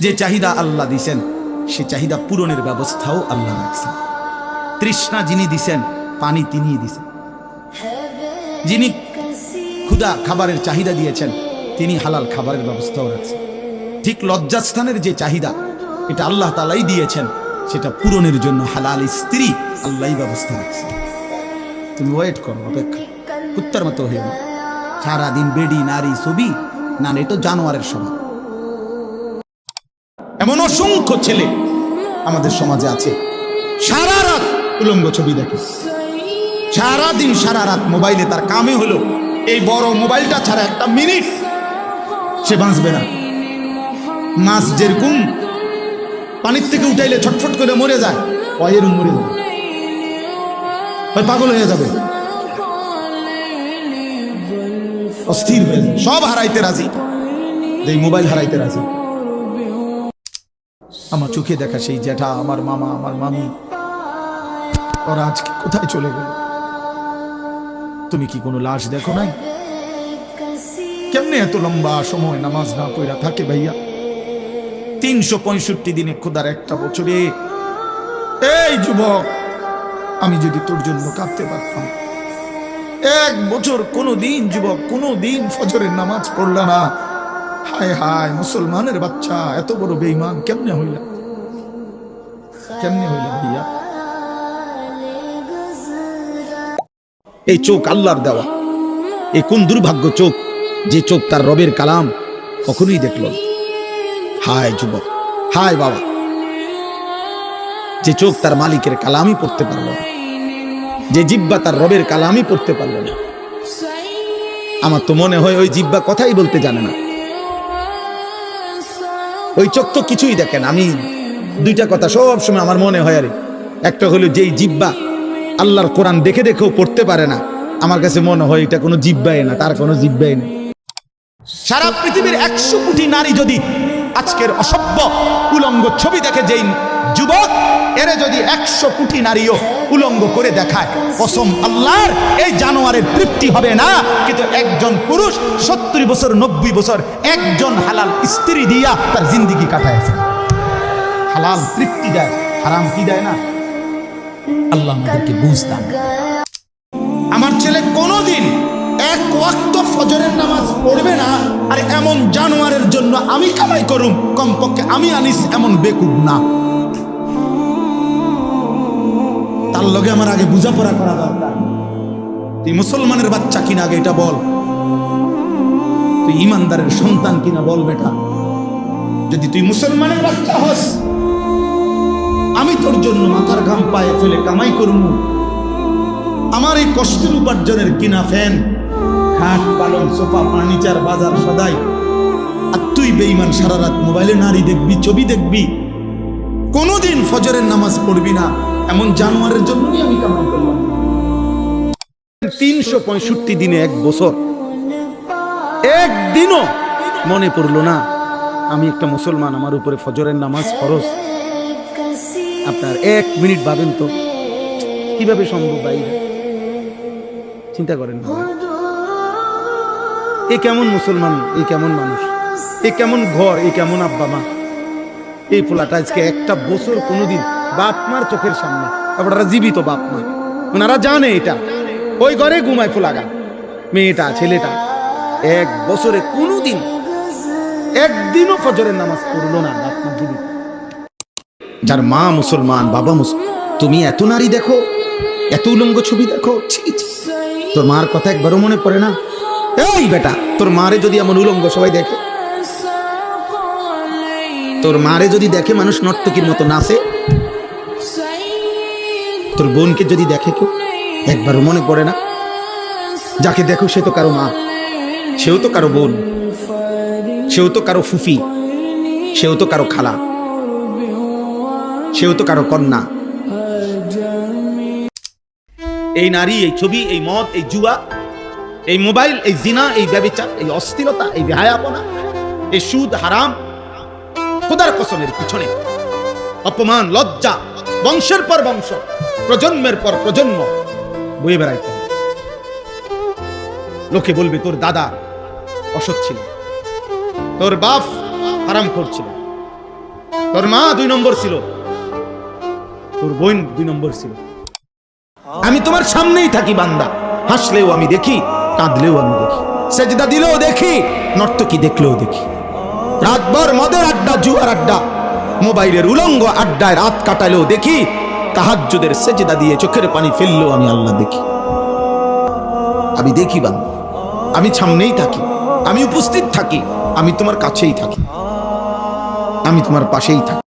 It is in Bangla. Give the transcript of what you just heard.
যে চাহিদা আল্লাহ দিছেন সে চাহিদা পূরণের ব্যবস্থাও আল্লাহ রাখছেন। তৃষ্ণা যিনি দিছেন পানি তিনিই দিছেন। যিনি ক্ষুধা খাবারের চাহিদা দিয়েছেন তিনি হালাল খাবারের ব্যবস্থাও রাখছেন। ঠিক লজ্জাস্থানের যে চাহিদা এটা আল্লাহ তাআলাই দিয়েছেন, সেটা পূরণের জন্য হালাল স্ত্রী আল্লাহই ব্যবস্থা রাখছেন। তুমি ওয়েট করো, অপেক্ষা, কুত্তার মতো হয়ে না। সারাদিন বেডি নারী ছবি, না এটা জানোয়ারের স্বভাব। এমন অসংখ্য ছেলে আমাদের সমাজে আছে সারা রাত উলঙ্গ ছবি দেখে, সারাদিন সারা রাত মোবাইলে তার কামে হলো এই বড় মোবাইলটা ছাড়া একটা মিনিট সে বাঁচবে না। মাছ যেরকম পানির থেকে উঠাইলে ছটফট করে মরে যায়, এরকম মরে যাবে, পাগল হয়ে যাবে, অস্থির হয়ে যাবে, সব হারাইতে রাজি, যে মোবাইল হারাইতে রাজি। আমার চোখে দেখা সেই জ্যাঠা, আমার মামা, আমার মামি, ওরা আজকে কোথায় চলে গেল? তুমি কি কোনো লাশ দেখো নাই? কেমনে এত লম্বা সময় নামাজ না পড়া থাকে ভাইয়া? 365 দিনে খোদার একটা বছরে। এই যুবক, আমি যদি তোর জন্য কাঁদতে পারতাম, এক বছর কোনো দিন যুবক কোনো দিন ফজরের নামাজ পড়লা না, হায় হায় মুসলমানের বাচ্চা এত বড় বেঈমান কেমনে হইলা, কেমনে হইলা ভাইয়া? এই চোখ আল্লাহর দেওয়া, এই কোন দুর্ভাগ্য চোখ যে চোখ তার রবের কালাম কখনোই দেখল না। হায় যুবক, হায় বাবা, যে চোখ তার মালিকের কালামই পড়তে পারল না, যে জিহ্বা তার রবের কালামই পড়তে পারল না। আমার তো মনে হয় ওই জিহ্বা কথাই বলতে জানে না, ওই চোখ তো কিছুই দেখে না। আমি দুইটা কথা সব সময় আমার মনে হয়, আরে একটা হলো যেই জিহ্বা আল্লাহর কোরআন দেখে দেখেও পড়তে পারে না, আমার কাছে মনে হয় এটা কোনো জিহ্বাই না, তার কোনো জিহ্বাই নেই। সারা পৃথিবীর 100 কোটি নারী যদি আজকের অসভ্য উলঙ্গ ছবি দেখে, যেই যুবক এরে যদি 100 কোটি নারীও উলঙ্গ করে দেখায়, কসম আল্লাহর এই জানোয়ারের তৃপ্তি হবে না। কিন্তু একজন পুরুষ 70 বছর 90 বছর একজন হালাল স্ত্রী দিয়া তার জিন্দেগি কাটাইছে। হালাল তৃপ্তি দেয়, হারাম কি দেয় না? আল্লাহ আমাদেরকে বুঝতাম। আমার ছেলে কোনোদিন এক ওয়াক্ত ফজরের নামাজ পড়বে না, আর এমন জানোয়ারের জন্য আমি কামাই করুম, কমপক্ষে আমি আনিস এমন বেকুব না। তার লগে আমার আগে বোঝাপড়া করা দরকার। তুই মুসলমানের বাচ্চা কিনা আগে এটা বল, তুই ইমানদারের সন্তান কিনা বল বেটা। যদি তুই মুসলমানের বাচ্চা হস, আমি তোর জন্য মাথার ঘাম পায়ে ফেলে কামাই করবো, আমার এই কষ্টের উপার্জনের কিনা ফ্যান, খাট, পালং, সোফা, ফার্নিচার, বাজার সদাই, আর তুই বেঈমান সারা রাত মোবাইলে নারী দেখবি, ছবি দেখবি, কোনোদিন ফজরের নামাজ পড়বি না, এমন জানোয়ারের জন্যই আমি কামাই করলাম। 365 দিনে এক বছর একদিনও মনে পড়লো না আমি একটা মুসলমান, আমার উপরে ফজরের নামাজ ফরজ। আপনার 1 মিনিট ভাবেন তো কিভাবে সম্ভব ভাই? চিন্তা করেন না, এ কেমন মুসলমান, এই কেমন মানুষ, এ কেমন ঘর, এই কেমন আব্বা মা। এই পোলাটা আজকে একটা বছর কোনোদিন বাপ মার চোখের সামনে, আপনারা জীবিত বাপ মা, ওনারা জানে এটা, ওই ঘরে ঘুমায় ফোলাগা মেয়েটা ছেলেটা, 1 বছরে কোনোদিন একদিনও ফজরের নামাজ পড়লো না বাপ মা জীবিত। যার মা মুসলমান, বাবা মুসলমান, তুমি এত নারী দেখো, এত উলঙ্গ ছবি দেখো, তোর মার কথা একবারও মনে পড়ে না? এই বেটা, তোর মারে যদি এমন উলঙ্গ সবাই দেখে, তোর মারে যদি দেখে মানুষ নর্তকীর মতো নাচে, তোর বোনকে যদি দেখে কেউ, একবারও মনে পড়ে না? যাকে দেখো সে তো কারো মা, সেও তো কারো বোন, সেও তো কারো ফুফি, সেও তো কারো খালা, সেও তো কারো কন্যা। এই নারী, এই ছবি, এই মদ, এই জুয়া, এই মোবাইল, এই জিনা, এই ব্যভিচার, এই অস্থিরতা, এই বেহায়াপনা, এই সুদ, হারাম, খোদার কসমের পিছনে অপমান, লজ্জা, বংশের পর বংশ, প্রজন্মের পর প্রজন্ম বয়ে বেড়াইতে হবে। লোকে বলবে তোর দাদা অসৎ ছিল, তোর বাপ হারাম করছিল, তোর মা 2 নম্বর ছিল, তোর বোন 2 নম্বর ছিল। আমি তোমার সামনেই থাকি বান্দা, হাসলেও আমি দেখি, কাঁদলেও আমি দেখি, সেজদা দিলেও দেখি, নর্তকী দেখলেও দেখি। রাতভর মদের আড্ডা, জুয়ার আড্ডা, মোবাইলের উলঙ্গ আড্ডায় রাত কাটালেও দেখি, তাহাজ্জুদের সেজদা দিয়ে চোখের পানি ফেললেও আমি আল্লাহ দেখি। আমি দেখি বান্দা, আমি সামনেই থাকি, আমি উপস্থিত থাকি, আমি তোমার কাছেই থাকি, আমি তোমার পাশেই থাকি।